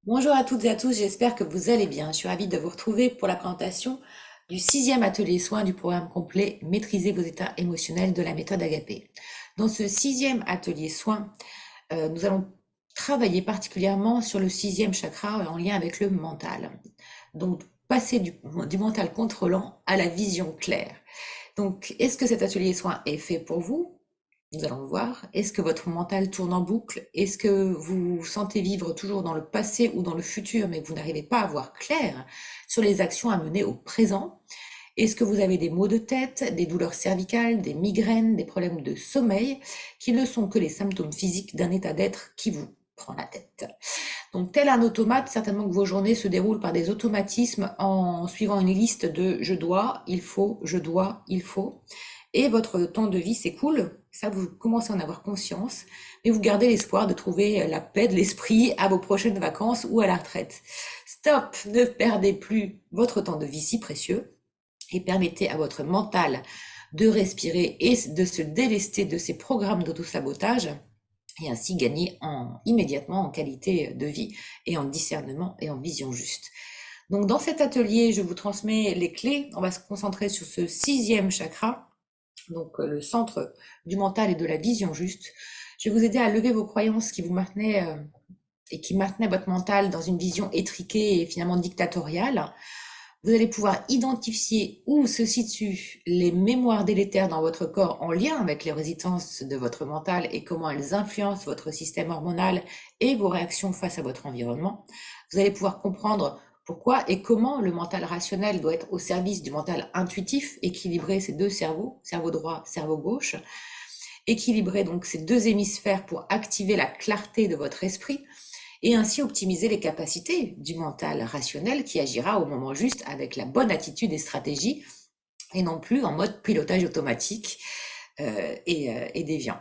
Bonjour à toutes et à tous, j'espère que vous allez bien. Je suis ravie de vous retrouver pour la présentation du sixième atelier soin du programme complet Maîtriser vos états émotionnels de la méthode Agapé. Dans ce sixième atelier soin, nous allons travailler particulièrement sur le sixième chakra en lien avec le mental. Donc, passer du mental contrôlant à la vision claire. Donc, est-ce que cet atelier soin est fait pour vous? Nous allons le voir. Est-ce que votre mental tourne en boucle? Est-ce que vous vous sentez vivre toujours dans le passé ou dans le futur, mais que vous n'arrivez pas à voir clair sur les actions à mener au présent? Est-ce que vous avez des maux de tête, des douleurs cervicales, des migraines, des problèmes de sommeil, qui ne sont que les symptômes physiques d'un état d'être qui vous prend la tête? Donc, tel un automate, certainement que vos journées se déroulent par des automatismes en suivant une liste de je dois, il faut, je dois, il faut. Et votre temps de vie s'écoule. Ça, vous commencez à en avoir conscience. Mais vous gardez l'espoir de trouver la paix de l'esprit à vos prochaines vacances ou à la retraite. Stop! Ne perdez plus votre temps de vie si précieux et permettez à votre mental de respirer et de se délester de ces programmes d'autosabotage et ainsi gagner immédiatement en qualité de vie et en discernement et en vision juste. Donc dans cet atelier, je vous transmets les clés. On va se concentrer sur ce sixième chakra, donc le centre du mental et de la vision juste. Je vais vous aider à lever vos croyances qui vous maintenaient et qui maintenaient votre mental dans une vision étriquée et finalement dictatoriale. Vous allez pouvoir identifier où se situent les mémoires délétères dans votre corps en lien avec les résistances de votre mental et comment elles influencent votre système hormonal et vos réactions face à votre environnement. Vous allez pouvoir comprendre pourquoi et comment le mental rationnel doit être au service du mental intuitif, équilibrer ces deux cerveaux, cerveau droit, cerveau gauche, équilibrer donc ces deux hémisphères pour activer la clarté de votre esprit et ainsi optimiser les capacités du mental rationnel qui agira au moment juste avec la bonne attitude et stratégie et non plus en mode pilotage automatique et déviant.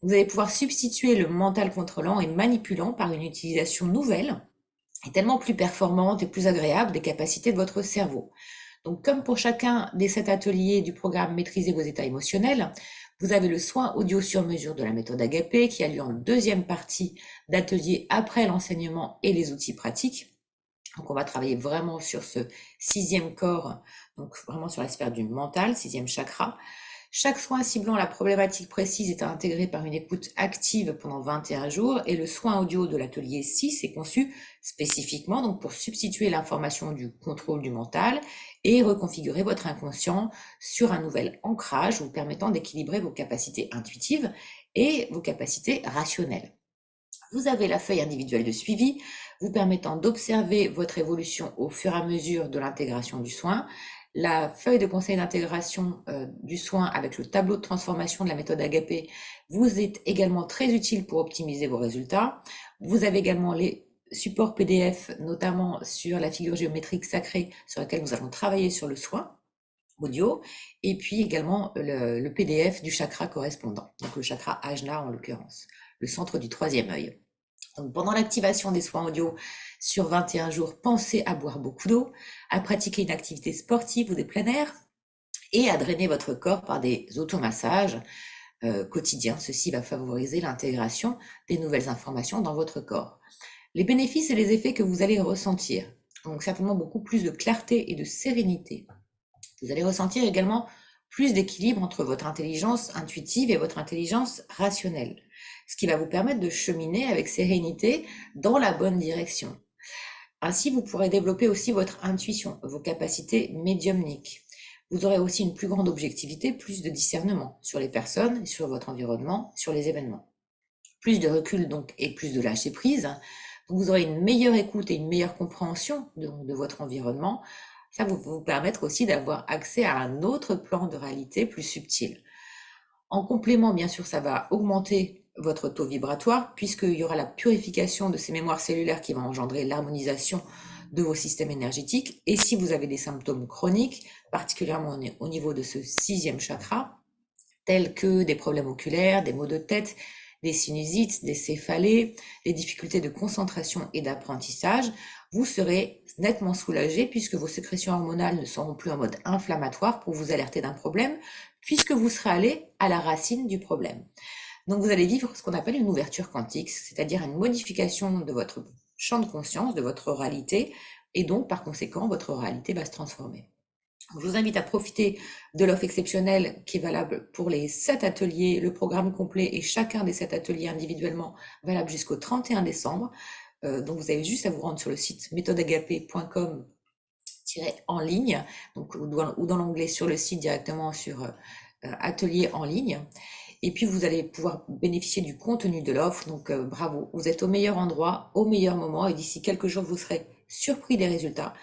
Vous allez pouvoir substituer le mental contrôlant et manipulant par une utilisation nouvelle et tellement plus performante et plus agréable des capacités de votre cerveau. Donc, comme pour chacun des 7 ateliers du programme Maîtriser vos états émotionnels, vous avez le soin audio sur mesure de la méthode Agapé qui a lieu en deuxième partie d'atelier après l'enseignement et les outils pratiques. Donc, on va travailler vraiment sur ce sixième corps, donc vraiment sur la sphère du mental, sixième chakra. Chaque soin ciblant la problématique précise est intégré par une écoute active pendant 21 jours et le soin audio de l'atelier 6 est conçu spécifiquement donc pour substituer l'information du contrôle du mental et reconfigurer votre inconscient sur un nouvel ancrage vous permettant d'équilibrer vos capacités intuitives et vos capacités rationnelles. Vous avez la feuille individuelle de suivi vous permettant d'observer votre évolution au fur et à mesure de l'intégration du soin, la feuille de conseil d'intégration du soin avec le tableau de transformation de la méthode Agapé vous est également très utile pour optimiser vos résultats. Vous avez également les supports PDF, notamment sur la figure géométrique sacrée sur laquelle nous allons travailler sur le soin audio, et puis également le PDF du chakra correspondant, donc le chakra Ajna en l'occurrence, le centre du troisième œil. Donc, pendant l'activation des soins audio sur 21 jours, pensez à boire beaucoup d'eau, à pratiquer une activité sportive ou des plein air et à drainer votre corps par des automassages quotidiens. Ceci va favoriser l'intégration des nouvelles informations dans votre corps. Les bénéfices et les effets que vous allez ressentir. Donc certainement beaucoup plus de clarté et de sérénité. Vous allez ressentir également plus d'équilibre entre votre intelligence intuitive et votre intelligence rationnelle, ce qui va vous permettre de cheminer avec sérénité dans la bonne direction. Ainsi, vous pourrez développer aussi votre intuition, vos capacités médiumniques. Vous aurez aussi une plus grande objectivité, plus de discernement sur les personnes, sur votre environnement, sur les événements. Plus de recul donc et plus de lâcher prise. Donc vous aurez une meilleure écoute et une meilleure compréhension de votre environnement. Ça va vous permettre aussi d'avoir accès à un autre plan de réalité plus subtil. En complément, bien sûr, ça va augmenter votre taux vibratoire puisqu'il y aura la purification de ces mémoires cellulaires qui va engendrer l'harmonisation de vos systèmes énergétiques. Et si vous avez des symptômes chroniques, particulièrement au niveau de ce sixième chakra, tels que des problèmes oculaires, des maux de tête, des sinusites, des céphalées, les difficultés de concentration et d'apprentissage, vous serez nettement soulagé puisque vos sécrétions hormonales ne seront plus en mode inflammatoire pour vous alerter d'un problème, puisque vous serez allé à la racine du problème. Donc vous allez vivre ce qu'on appelle une ouverture quantique, c'est-à-dire une modification de votre champ de conscience de votre réalité et donc par conséquent votre réalité va se transformer. Je vous invite à profiter de l'offre exceptionnelle qui est valable pour les 7 ateliers, le programme complet et chacun des 7 ateliers individuellement valable jusqu'au 31 décembre. Donc vous avez juste à vous rendre sur le site méthodeagapé.com-en ligne, donc, ou dans l'onglet sur le site directement sur atelier en ligne. Et puis vous allez pouvoir bénéficier du contenu de l'offre. Donc bravo, vous êtes au meilleur endroit, au meilleur moment et d'ici quelques jours vous serez surpris des résultats.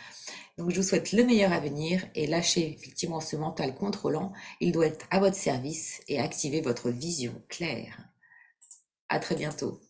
Donc, je vous souhaite le meilleur à venir et lâchez effectivement ce mental contrôlant. Il doit être à votre service et activer votre vision claire. À très bientôt.